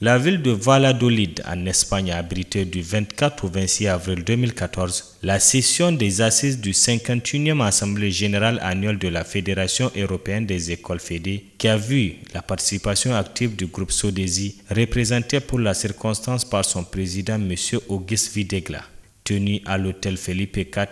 La ville de Valladolid, en Espagne, a abrité du 24 au 26 avril 2014 la session des assises du 51e Assemblée générale annuelle de la Fédération européenne des écoles FEDE, qui a vu la participation active du groupe Sodesi, représenté pour la circonstance par son président M. Auguste Videgla. Tenu à l'hôtel Felipe IV,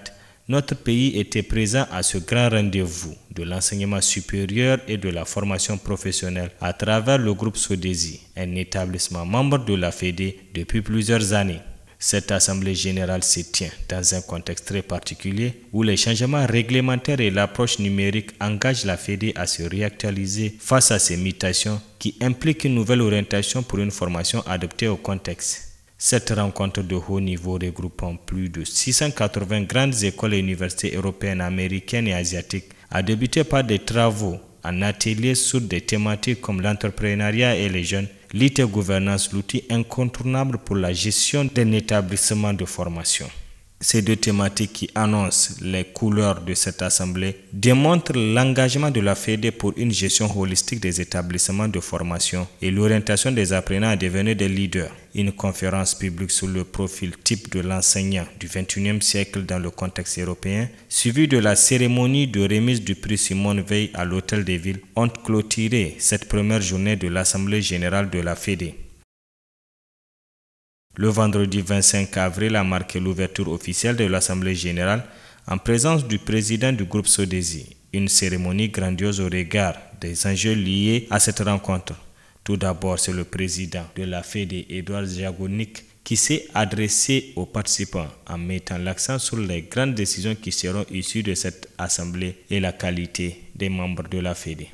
notre pays était présent à ce grand rendez-vous de l'enseignement supérieur et de la formation professionnelle à travers le groupe Sodesi, un établissement membre de la FEDE depuis plusieurs années. Cette assemblée générale se tient dans un contexte très particulier où les changements réglementaires et l'approche numérique engagent la FEDE à se réactualiser face à ces mutations qui impliquent une nouvelle orientation pour une formation adaptée au contexte. Cette rencontre de haut niveau regroupant plus de 680 grandes écoles et universités européennes, américaines et asiatiques a débuté par des travaux en ateliers sur des thématiques comme l'entrepreneuriat et les jeunes, l'IT gouvernance, l'outil incontournable pour la gestion d'un établissement de formation. Ces deux thématiques qui annoncent les couleurs de cette assemblée démontrent l'engagement de la FEDE pour une gestion holistique des établissements de formation et l'orientation des apprenants à devenir des leaders. Une conférence publique sur le profil type de l'enseignant du XXIe siècle dans le contexte européen, suivie de la cérémonie de remise du prix Simone Veil à l'Hôtel des Villes, ont clôturé cette première journée de l'Assemblée générale de la FEDE. Le vendredi 25 avril a marqué l'ouverture officielle de l'Assemblée générale en présence du président du groupe Sodesi, une cérémonie grandiose au regard des enjeux liés à cette rencontre. Tout d'abord, c'est le président de la FEDE, Edouard Jagonik, qui s'est adressé aux participants en mettant l'accent sur les grandes décisions qui seront issues de cette assemblée et la qualité des membres de la FEDE.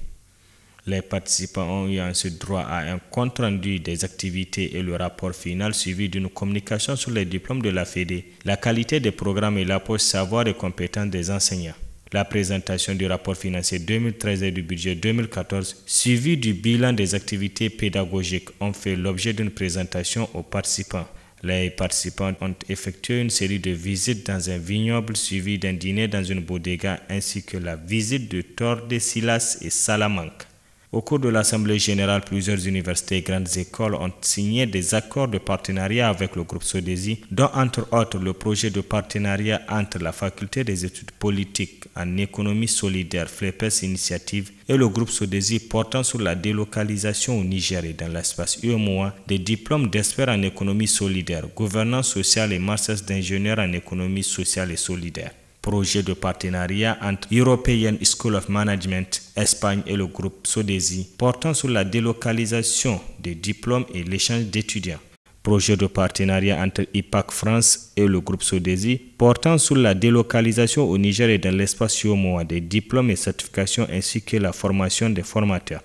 Les participants ont eu ensuite droit à un compte-rendu des activités et le rapport final suivi d'une communication sur les diplômes de la FEDE, la qualité des programmes et l'approche savoir et compétences des enseignants. La présentation du rapport financier 2013 et du budget 2014, suivi du bilan des activités pédagogiques, ont fait l'objet d'une présentation aux participants. Les participants ont effectué une série de visites dans un vignoble suivi d'un dîner dans une bodega ainsi que la visite de Tordesillas et Salamanque. Au cours de l'Assemblée générale, plusieurs universités et grandes écoles ont signé des accords de partenariat avec le groupe Sodesi, dont entre autres le projet de partenariat entre la Faculté des études politiques en économie solidaire FLEPES Initiative et le groupe Sodesi portant sur la délocalisation au Niger et dans l'espace UEMOA des diplômes d'experts en économie solidaire, gouvernance sociale et masters d'ingénieurs en économie sociale et solidaire. Projet de partenariat entre European School of Management, Espagne et le groupe Sodesi portant sur la délocalisation des diplômes et l'échange d'étudiants. Projet de partenariat entre IPAC France et le groupe Sodesi portant sur la délocalisation au Niger et dans l'espace UEMOA des diplômes et certifications ainsi que la formation des formateurs.